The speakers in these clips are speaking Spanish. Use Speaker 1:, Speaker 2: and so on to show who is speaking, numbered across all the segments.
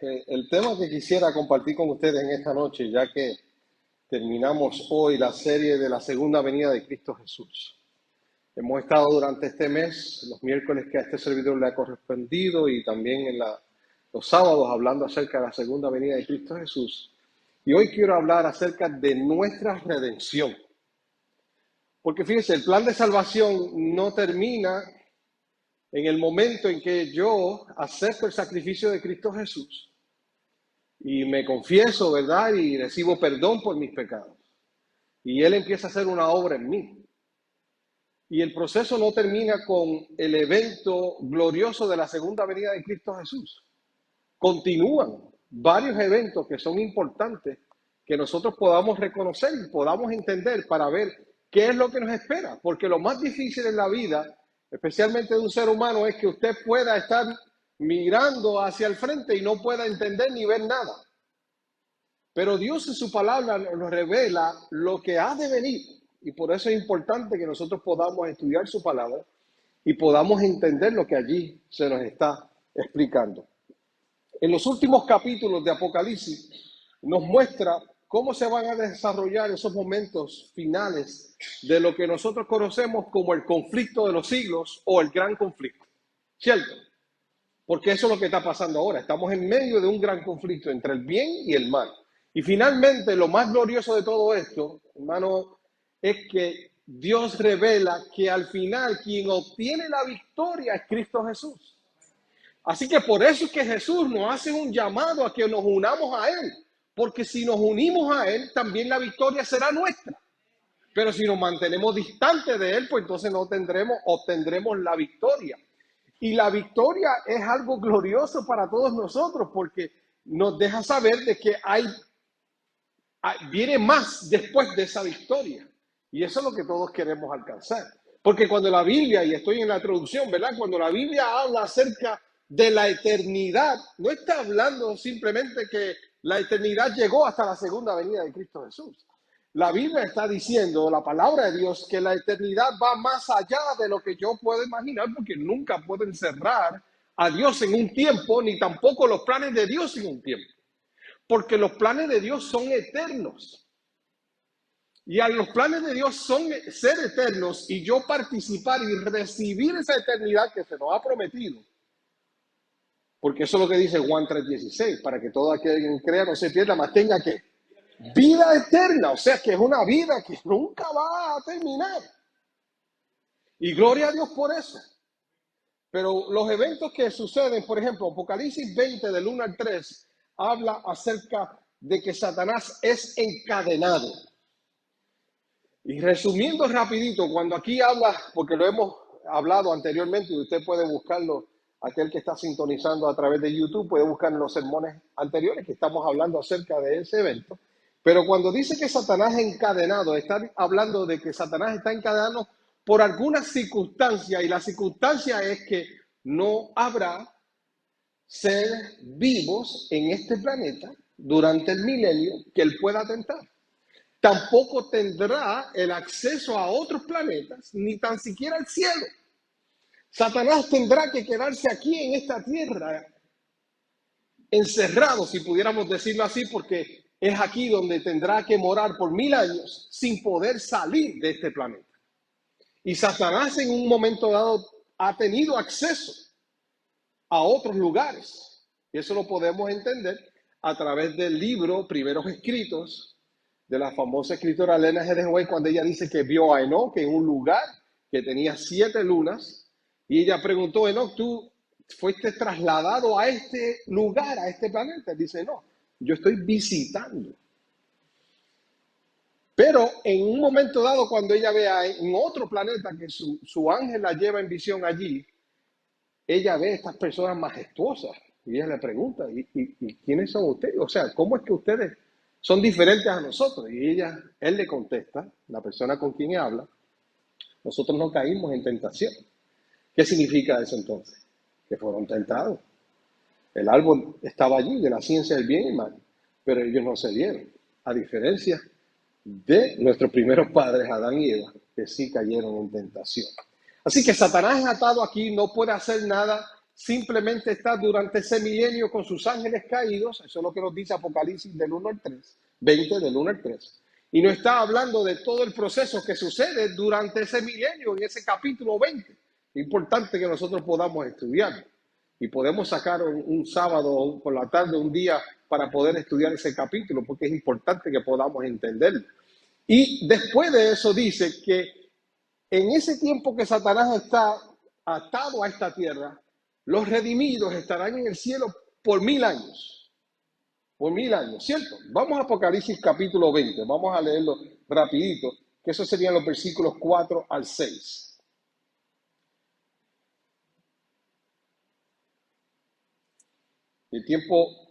Speaker 1: El tema que quisiera compartir con ustedes en esta noche, ya que terminamos hoy la serie de la segunda venida de Cristo Jesús. Hemos estado durante este mes, los miércoles que a este servidor le ha correspondido y también en los sábados hablando acerca de la segunda venida de Cristo Jesús. Y hoy quiero hablar acerca de nuestra redención. Porque fíjense, el plan de salvación no termina en el momento en que yo acepto el sacrificio de Cristo Jesús y me confieso, ¿verdad? Y recibo perdón por mis pecados. Y Él empieza a hacer una obra en mí. Y el proceso no termina con el evento glorioso de la segunda venida de Cristo Jesús. Continúan varios eventos que son importantes que nosotros podamos reconocer y podamos entender para ver qué es lo que nos espera. Porque lo más difícil en la vida, especialmente de un ser humano, es que usted pueda estar mirando hacia el frente y no pueda entender ni ver nada. Pero Dios en su palabra nos revela lo que ha de venir. Y por eso es importante que nosotros podamos estudiar su palabra y podamos entender lo que allí se nos está explicando. En los últimos capítulos de Apocalipsis nos muestra cómo se van a desarrollar esos momentos finales de lo que nosotros conocemos como el conflicto de los siglos o el gran conflicto. ¿Cierto? Porque eso es lo que está pasando ahora. Estamos en medio de un gran conflicto entre el bien y el mal. Y finalmente, lo más glorioso de todo esto, hermano, es que Dios revela que al final quien obtiene la victoria es Cristo Jesús. Así que por eso es que Jesús nos hace un llamado a que nos unamos a Él. Porque si nos unimos a Él, también la victoria será nuestra. Pero si nos mantenemos distantes de Él, pues entonces no obtendremos la victoria. Y la victoria es algo glorioso para todos nosotros porque nos deja saber de que viene más después de esa victoria. Y eso es lo que todos queremos alcanzar. Porque cuando la Biblia, y estoy en la introducción, ¿verdad? Cuando la Biblia habla acerca de la eternidad, no está hablando simplemente que la eternidad llegó hasta la segunda venida de Cristo Jesús. La Biblia está diciendo, la palabra de Dios, que la eternidad va más allá de lo que yo puedo imaginar, porque nunca puedo encerrar a Dios en un tiempo, ni tampoco los planes de Dios en un tiempo. Porque los planes de Dios son eternos. Y a los planes de Dios son ser eternos y yo participar y recibir esa eternidad que se nos ha prometido. Porque eso es lo que dice Juan 3:16, para que todo aquel que crea no se pierda, más tenga que vida eterna, o sea que es una vida que nunca va a terminar. Y gloria a Dios por eso. Pero los eventos que suceden, por ejemplo, Apocalipsis 20 del 1 al 3, habla acerca de que Satanás es encadenado. Y resumiendo rapidito, cuando aquí habla, porque lo hemos hablado anteriormente y usted puede buscarlo, aquel que está sintonizando a través de YouTube puede buscar los sermones anteriores que estamos hablando acerca de ese evento. Pero cuando dice que Satanás es encadenado, está hablando de que Satanás está encadenado por alguna circunstancia, y la circunstancia es que no habrá seres vivos en este planeta durante el milenio que él pueda tentar. Tampoco tendrá el acceso a otros planetas, ni tan siquiera al cielo. Satanás tendrá que quedarse aquí en esta tierra, encerrado, si pudiéramos decirlo así, porque es aquí donde tendrá que morar por 1000 años sin poder salir de este planeta. Y Satanás en un momento dado ha tenido acceso a otros lugares. Y eso lo podemos entender a través del libro Primeros Escritos de la famosa escritora Elena G. de White, cuando ella dice que vio a Enoc en un lugar que tenía 7 lunas. Y ella preguntó, Enoc, ¿tú fuiste trasladado a este lugar, a este planeta? Dice, no, yo estoy visitando. Pero en un momento dado, cuando ella vea en otro planeta que su ángel la lleva en visión allí, ella ve a estas personas majestuosas. Y ella le pregunta, ¿y quiénes son ustedes? O sea, ¿cómo es que ustedes son diferentes a nosotros? Y él le contesta, la persona con quien habla, nosotros no caímos en tentación. ¿Qué significa eso entonces? Que fueron tentados. El árbol estaba allí, de la ciencia del bien y mal, pero ellos no se dieron. A diferencia de nuestros primeros padres, Adán y Eva, que sí cayeron en tentación. Así que Satanás atado aquí no puede hacer nada simplemente está durante ese milenio con sus ángeles caídos. Eso es lo que nos dice Apocalipsis del 1 al 3, 20 del 1 al 3. Y no está hablando de todo el proceso que sucede durante ese milenio, en ese capítulo 20. Es importante que nosotros podamos estudiarlo. Y podemos sacar un sábado por la tarde, un día, para poder estudiar ese capítulo, porque es importante que podamos entenderlo. Y después de eso dice que en ese tiempo que Satanás está atado a esta tierra, los redimidos estarán en el cielo por 1000 años. Por 1000 años, ¿cierto? Vamos a Apocalipsis capítulo 20, vamos a leerlo rapidito, que esos serían los versículos 4 al 6. El tiempo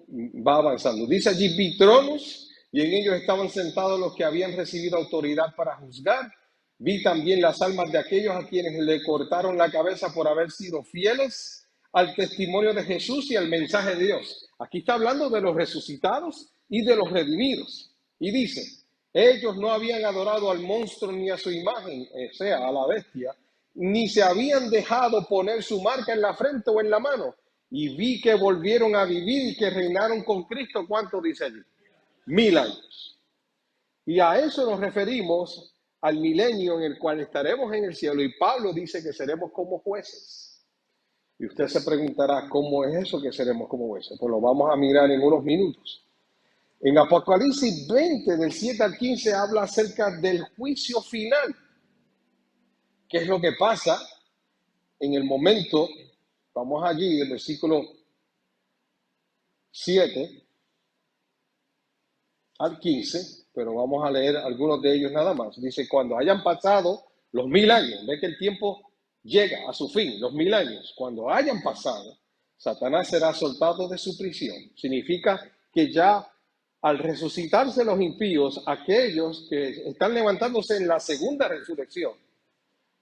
Speaker 1: va avanzando. Dice allí, vi tronos y en ellos estaban sentados los que habían recibido autoridad para juzgar. Vi también las almas de aquellos a quienes le cortaron la cabeza por haber sido fieles al testimonio de Jesús y al mensaje de Dios. Aquí está hablando de los resucitados y de los redimidos. Y dice, ellos no habían adorado al monstruo ni a su imagen, o sea, a la bestia, ni se habían dejado poner su marca en la frente o en la mano. Y vi que volvieron a vivir y que reinaron con Cristo. ¿Cuánto dice allí? 1000 años. Y a eso nos referimos al milenio en el cual estaremos en el cielo. Y Pablo dice que seremos como jueces. Y usted se preguntará, ¿cómo es eso que seremos como jueces? Pues lo vamos a mirar en unos minutos. En Apocalipsis 20, del 7 al 15, habla acerca del juicio final. ¿Qué es lo que pasa en el momento? Vamos allí, el versículo 7 al 15, pero vamos a leer algunos de ellos nada más. Dice, cuando hayan pasado los 1000 años, ve que el tiempo llega a su fin, los 1000 años. Cuando hayan pasado, Satanás será soltado de su prisión. Significa que ya al resucitarse los impíos, aquellos que están levantándose en la segunda resurrección,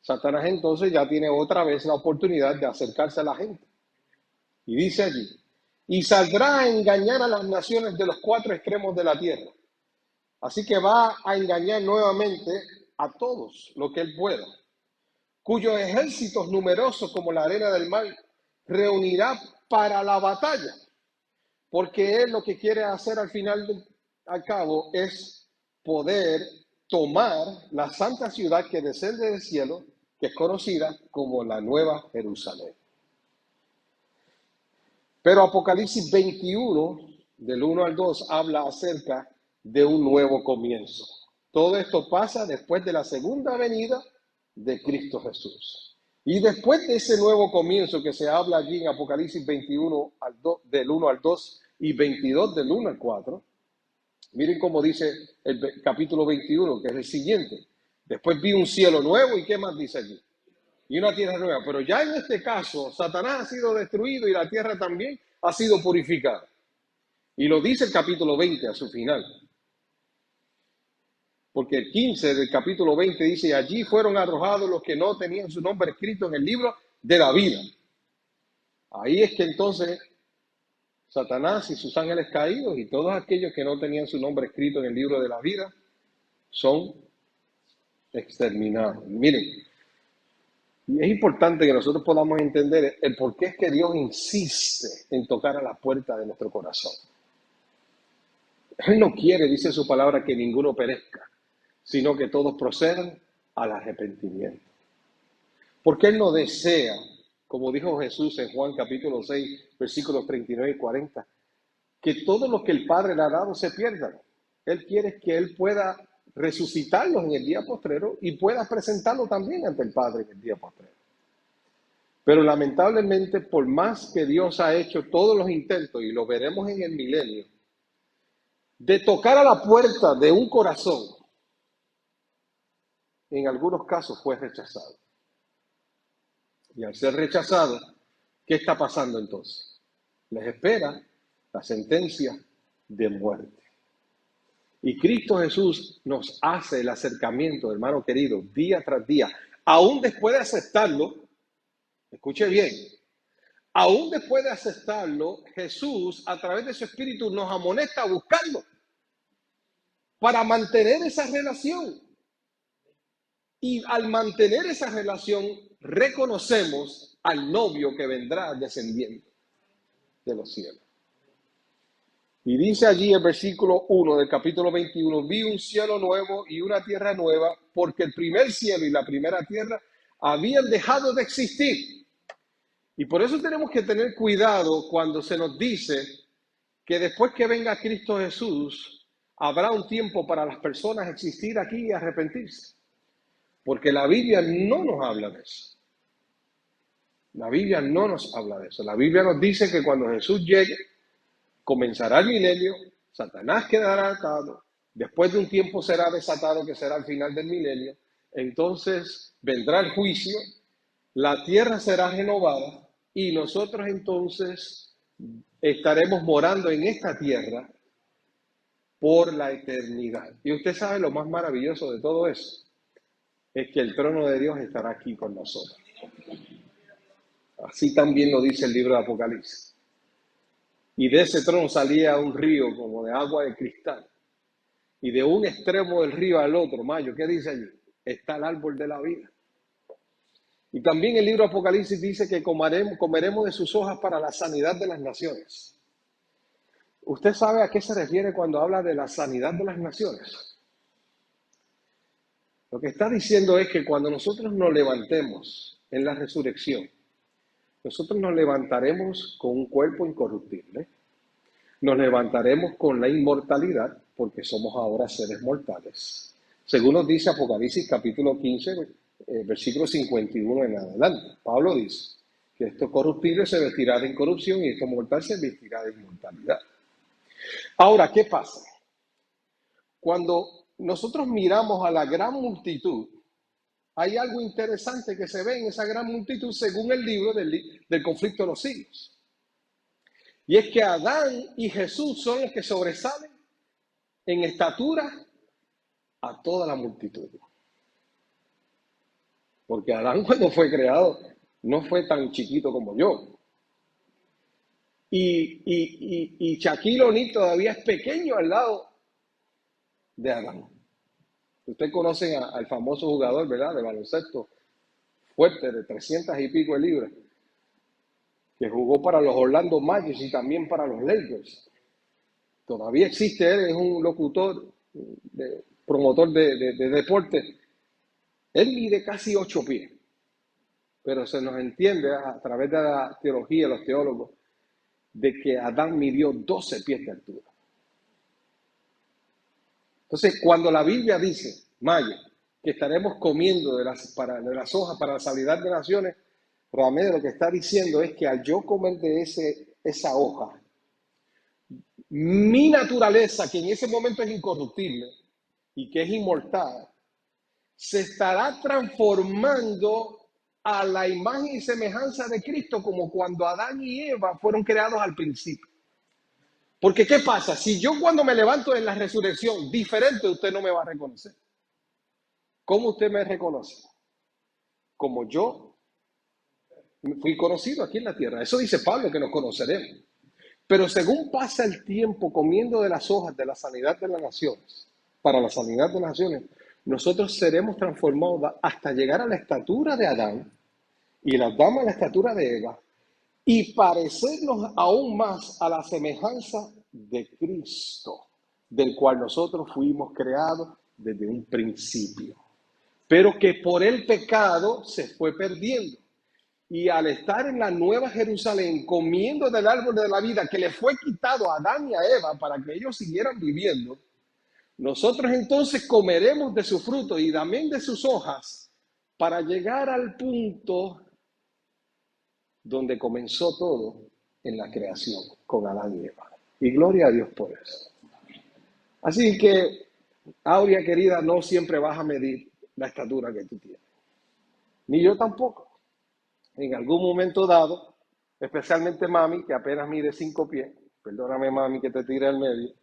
Speaker 1: Satanás entonces ya tiene otra vez la oportunidad de acercarse a la gente. Y dice allí, y saldrá a engañar a las naciones de los 4 extremos de la tierra. Así que va a engañar nuevamente a todos lo que él pueda, cuyos ejércitos numerosos como la arena del mar reunirá para la batalla, porque él lo que quiere hacer al cabo es poder tomar la santa ciudad que desciende del cielo, que es conocida como la Nueva Jerusalén. Pero Apocalipsis 21, del 1 al 2, habla acerca de un nuevo comienzo. Todo esto pasa después de la segunda venida de Cristo Jesús. Y después de ese nuevo comienzo que se habla allí en Apocalipsis 21, del 1 al 2 y 22, del 1 al 4, miren cómo dice el capítulo 21, que es el siguiente. Después vi un cielo nuevo, ¿y qué más dice allí? Y una tierra nueva. Pero ya en este caso, Satanás ha sido destruido y la tierra también ha sido purificada. Y lo dice el capítulo 20 a su final. Porque el 15 del capítulo 20 dice, allí fueron arrojados los que no tenían su nombre escrito en el libro de la vida. Ahí es que entonces Satanás y sus ángeles caídos y todos aquellos que no tenían su nombre escrito en el libro de la vida son exterminados. Miren, y es importante que nosotros podamos entender el por qué es que Dios insiste en tocar a la puerta de nuestro corazón. Él no quiere, dice su palabra, que ninguno perezca, sino que todos procedan al arrepentimiento. Porque Él no desea, como dijo Jesús en Juan capítulo 6, versículos 39 y 40, que todos los que el Padre le ha dado se pierdan. Él quiere que Él pueda resucitarlos en el día postrero y pueda presentarlo también ante el Padre en el día postrero. Pero lamentablemente, por más que Dios ha hecho todos los intentos, y lo veremos en el milenio, de tocar a la puerta de un corazón, en algunos casos fue rechazado. Y al ser rechazado, ¿qué está pasando entonces? Les espera la sentencia de muerte. Y Cristo Jesús nos hace el acercamiento, hermano querido, día tras día. Aún después de aceptarlo, escuche bien, aún después de aceptarlo, Jesús a través de su Espíritu nos amonesta a buscarlo para mantener esa relación. Y al mantener esa relación, reconocemos al novio que vendrá descendiendo de los cielos. Y dice allí el versículo 1 del capítulo 21, vi un cielo nuevo y una tierra nueva, porque el primer cielo y la primera tierra habían dejado de existir. Y por eso tenemos que tener cuidado cuando se nos dice que después que venga Cristo Jesús, habrá un tiempo para las personas existir aquí y arrepentirse. Porque la Biblia no nos habla de eso. La Biblia no nos habla de eso. La Biblia nos dice que cuando Jesús llegue, comenzará el milenio, Satanás quedará atado, después de un tiempo será desatado, que será el final del milenio, entonces vendrá el juicio, la tierra será renovada y nosotros entonces estaremos morando en esta tierra por la eternidad. Y usted sabe lo más maravilloso de todo eso, es que el trono de Dios estará aquí con nosotros. Así también lo dice el libro de Apocalipsis. Y de ese trono salía un río como de agua de cristal. Y de un extremo del río al otro, Mayo, ¿qué dice allí? Está el árbol de la vida. Y también el libro de Apocalipsis dice que comeremos de sus hojas para la sanidad de las naciones. ¿Usted sabe a qué se refiere cuando habla de la sanidad de las naciones? Lo que está diciendo es que cuando nosotros nos levantemos en la resurrección, nosotros nos levantaremos con un cuerpo incorruptible, nos levantaremos con la inmortalidad, porque somos ahora seres mortales. Según nos dice Apocalipsis capítulo 15, versículo 51 en adelante. Pablo dice que esto corruptible se vestirá de incorrupción y esto mortal se vestirá de inmortalidad. Ahora, ¿qué pasa? Cuando nosotros miramos a la gran multitud, hay algo interesante que se ve en esa gran multitud según el libro del conflicto de los siglos. Y es que Adán y Jesús son los que sobresalen en estatura a toda la multitud. Porque Adán cuando fue creado no fue tan chiquito como yo. Y Shaquille O'Neal todavía es pequeño al lado de Adán. Ustedes conocen al famoso jugador, ¿verdad?, de baloncesto fuerte, de 300 y pico de libras, que jugó para los Orlando Magic y también para los Lakers. Todavía existe él, es un locutor, promotor de deporte. Él mide casi 8 pies, pero se nos entiende a través de la teología, los teólogos, de que Adán midió 12 pies de altura. Entonces, cuando la Biblia dice, Maya, que estaremos comiendo de las hojas para la sanidad de naciones, realmente lo que está diciendo es que al yo comer de esa hoja, mi naturaleza, que en ese momento es incorruptible y que es inmortal, se estará transformando a la imagen y semejanza de Cristo, como cuando Adán y Eva fueron creados al principio. Porque ¿qué pasa? Si yo cuando me levanto en la resurrección, diferente, usted no me va a reconocer. ¿Cómo usted me reconoce? Como yo fui conocido aquí en la tierra. Eso dice Pablo, que nos conoceremos. Pero según pasa el tiempo comiendo de las hojas de la sanidad de las naciones, para la sanidad de las naciones, nosotros seremos transformados hasta llegar a la estatura de Adán y las damas a la estatura de Eva y parecernos aún más a la semejanza de Cristo, del cual nosotros fuimos creados desde un principio, pero que por el pecado se fue perdiendo. Y al estar en la Nueva Jerusalén comiendo del árbol de la vida que le fue quitado a Adán y a Eva para que ellos siguieran viviendo, nosotros entonces comeremos de su fruto y también de sus hojas para llegar al punto donde comenzó todo en la creación con Adán y Eva. Y gloria a Dios por eso. Así que, Aurea querida, no siempre vas a medir la estatura que tú tienes. Ni yo tampoco. En algún momento dado, especialmente mami, que apenas mide 5 pies, perdóname mami que te tire al medio,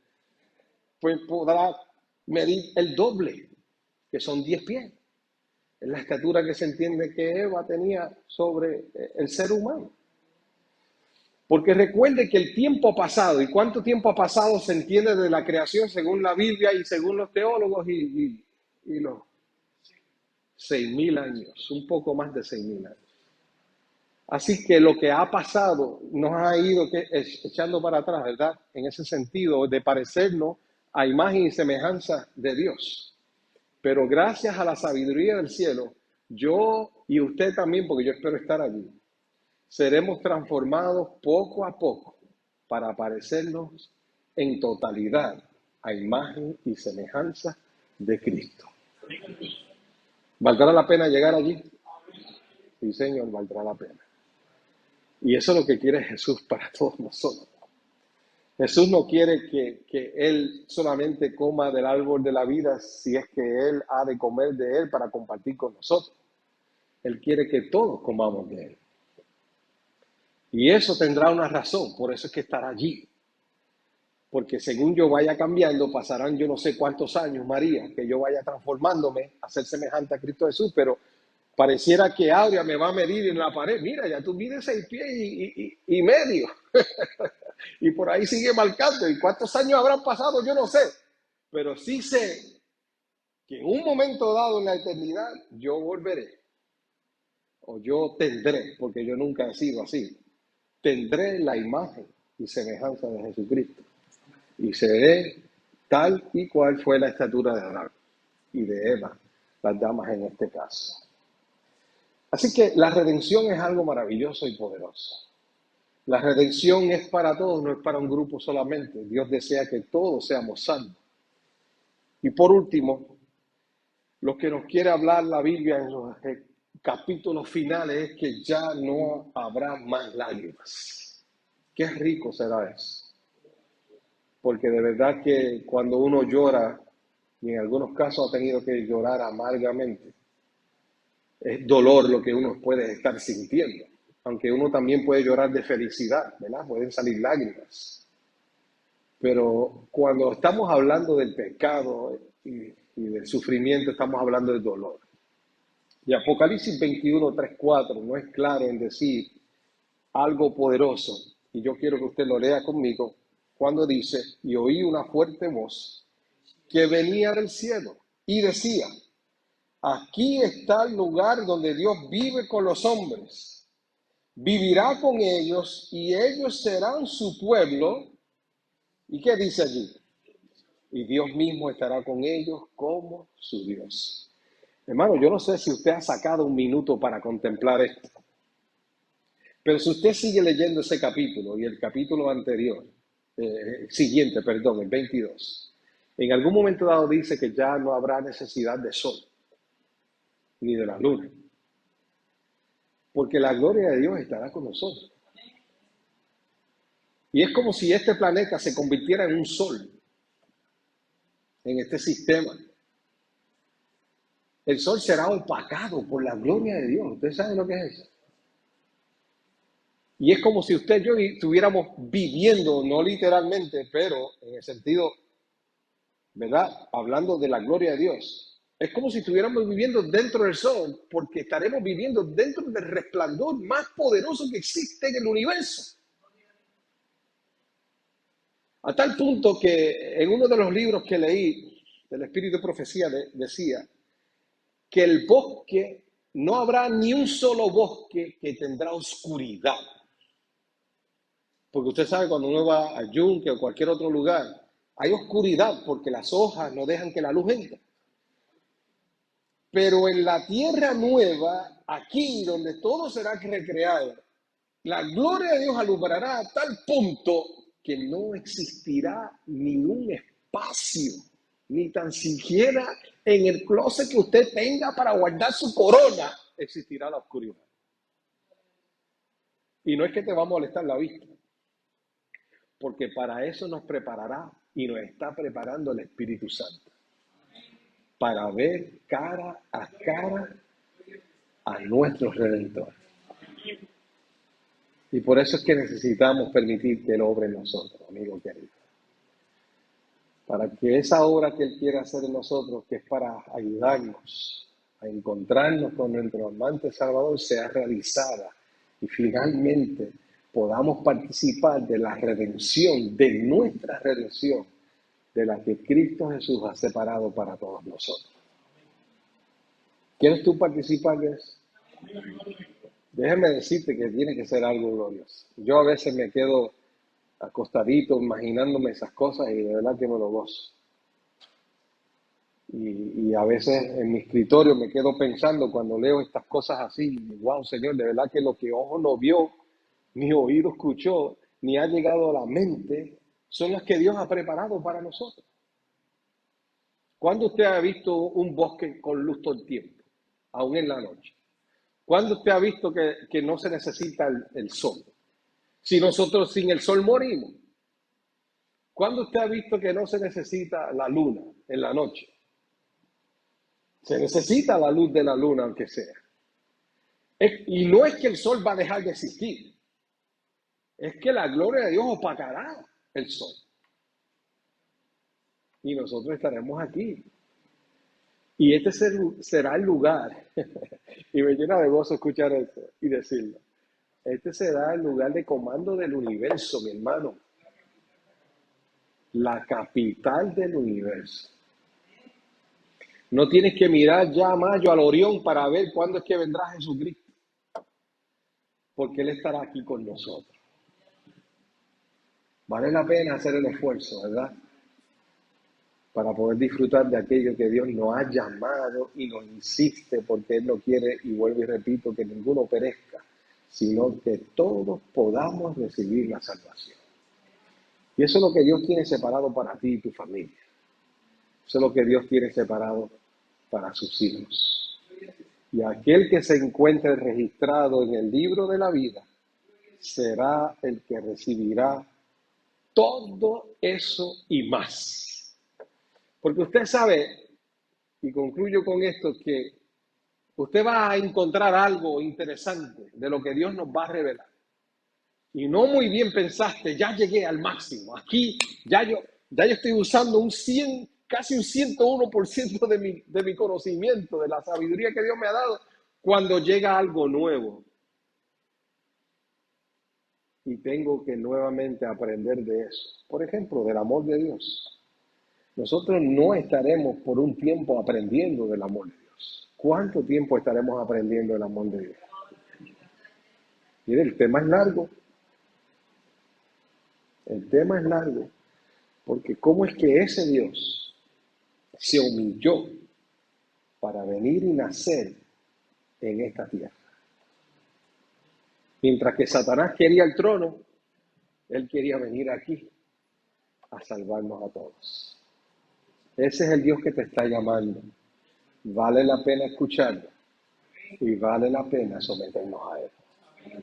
Speaker 1: pues podrá medir el doble, que son 10 pies. Es la estatura que se entiende que Eva tenía sobre el ser humano. Porque recuerde que el tiempo ha pasado, y cuánto tiempo ha pasado se entiende de la creación según la Biblia y según los teólogos y los 6.000 años, un poco más de 6.000 años. Así que lo que ha pasado nos ha ido echando para atrás, ¿verdad? En ese sentido de parecernos a imagen y semejanza de Dios. Pero gracias a la sabiduría del cielo, yo y usted también, porque yo espero estar allí, seremos transformados poco a poco para parecernos en totalidad a imagen y semejanza de Cristo. ¿Valdrá la pena llegar allí? Sí, Señor, valdrá la pena. Y eso es lo que quiere Jesús para todos nosotros. Jesús no quiere que Él solamente coma del árbol de la vida si es que Él ha de comer de Él para compartir con nosotros. Él quiere que todos comamos de Él. Y eso tendrá una razón, por eso es que estará allí. Porque según yo vaya cambiando, pasarán yo no sé cuántos años, María, que yo vaya transformándome a ser semejante a Cristo Jesús, pero pareciera que Aurea me va a medir en la pared. Mira, ya tú mides 6 pies y medio. Y por ahí sigue marcando. ¿Y cuántos años habrán pasado? Yo no sé. Pero sí sé que en un momento dado en la eternidad yo volveré. O yo tendré, porque yo nunca he sido así. Tendré la imagen y semejanza de Jesucristo. Y seré tal y cual fue la estatura de Adán y de Eva, las damas en este caso. Así que la redención es algo maravilloso y poderoso. La redención es para todos, no es para un grupo solamente. Dios desea que todos seamos salvos. Y por último, lo que nos quiere hablar la Biblia en los capítulos finales es que ya no habrá más lágrimas. Qué rico será eso. Porque de verdad que cuando uno llora, y en algunos casos ha tenido que llorar amargamente, es dolor lo que uno puede estar sintiendo. Aunque uno también puede llorar de felicidad, ¿verdad? Pueden salir lágrimas. Pero cuando estamos hablando del pecado y del sufrimiento, estamos hablando del dolor. Y Apocalipsis 21, 3, 4 no es claro en decir algo poderoso. Y yo quiero que usted lo lea conmigo cuando dice, y oí una fuerte voz que venía del cielo y decía, aquí está el lugar donde Dios vive con los hombres. Vivirá con ellos y ellos serán su pueblo. ¿Y qué dice allí? Y Dios mismo estará con ellos como su Dios. Hermano, yo no sé si usted ha sacado un minuto para contemplar esto, pero si usted sigue leyendo ese capítulo y el capítulo anterior, siguiente, perdón, el 22, en algún momento dado dice que ya no habrá necesidad de sol ni de la luna, porque la gloria de Dios estará con nosotros. Y es como si este planeta se convirtiera en un sol, en este sistema. El sol será opacado por la gloria de Dios. ¿Usted sabe lo que es eso? Y es como si usted y yo estuviéramos viviendo, no literalmente, pero en el sentido, ¿verdad? Hablando de la gloria de Dios. Es como si estuviéramos viviendo dentro del sol, porque estaremos viviendo dentro del resplandor más poderoso que existe en el universo. A tal punto que en uno de los libros que leí, del Espíritu de Profecía, decía que el bosque, no habrá ni un solo bosque que tendrá oscuridad. Porque usted sabe, cuando uno va al yunque o cualquier otro lugar, hay oscuridad porque las hojas no dejan que la luz entre. Pero en la tierra nueva, aquí donde todo será recreado, la gloria de Dios alumbrará a tal punto que no existirá ningún espacio, ni tan siquiera en el closet que usted tenga para guardar su corona, existirá la oscuridad. Y no es que te va a molestar la vista, porque para eso nos preparará y nos está preparando el Espíritu Santo, para ver cara a nuestro Redentor. Y por eso es que necesitamos permitir que Él obre en nosotros, amigo querido. Para que esa obra que Él quiere hacer en nosotros, que es para ayudarnos a encontrarnos con nuestro amante Salvador, sea realizada y finalmente podamos participar de la redención, de nuestra redención, de la que Cristo Jesús ha separado para todos nosotros. ¿Quieres tú participar de eso? Déjame decirte que tiene que ser algo glorioso. Yo a veces me quedo acostadito imaginándome esas cosas y de verdad que me lo gozo. Y a veces en mi escritorio me quedo pensando cuando leo estas cosas así, wow, Señor, de verdad que lo que ojo no vio, ni oído escuchó, ni ha llegado a la mente, son las que Dios ha preparado para nosotros. ¿Cuándo usted ha visto un bosque con luz todo el tiempo, aún en la noche? ¿Cuándo usted ha visto que no se necesita el sol? Si nosotros sin el sol morimos. ¿Cuándo usted ha visto que no se necesita la luna en la noche? Se necesita la luz de la luna, aunque sea. Y no es que el sol va a dejar de existir, es que la gloria de Dios opacará el sol. Y nosotros estaremos aquí. Y este será el lugar, y me llena de gozo escuchar esto y decirlo. Este será el lugar de comando del universo, mi hermano. La capital del universo. No tienes que mirar ya a mayo al Orión para ver cuándo es que vendrá Jesucristo, porque Él estará aquí con nosotros. Vale la pena hacer el esfuerzo, ¿verdad? Para poder disfrutar de aquello que Dios nos ha llamado y nos insiste, porque Él no quiere, y vuelvo y repito, que ninguno perezca, sino que todos podamos recibir la salvación. Y eso es lo que Dios tiene separado para ti y tu familia. Eso es lo que Dios tiene separado para sus hijos. Y aquel que se encuentre registrado en el libro de la vida será el que recibirá todo eso y más. Porque usted sabe, y concluyo con esto, que usted va a encontrar algo interesante de lo que Dios nos va a revelar. Y no muy bien pensaste, ya llegué al máximo. Aquí ya yo estoy usando un 100, casi un 101% de mi conocimiento, de la sabiduría que Dios me ha dado, cuando llega algo nuevo. Y tengo que nuevamente aprender de eso. Por ejemplo, del amor de Dios. Nosotros no estaremos por un tiempo aprendiendo del amor de Dios. ¿Cuánto tiempo estaremos aprendiendo del amor de Dios? Mire, el tema es largo. El tema es largo. Porque ¿cómo es que ese Dios se humilló para venir y nacer en esta tierra? Mientras que Satanás quería el trono, él quería venir aquí a salvarnos a todos. Ese es el Dios que te está llamando. Vale la pena escucharlo y vale la pena someternos a Él.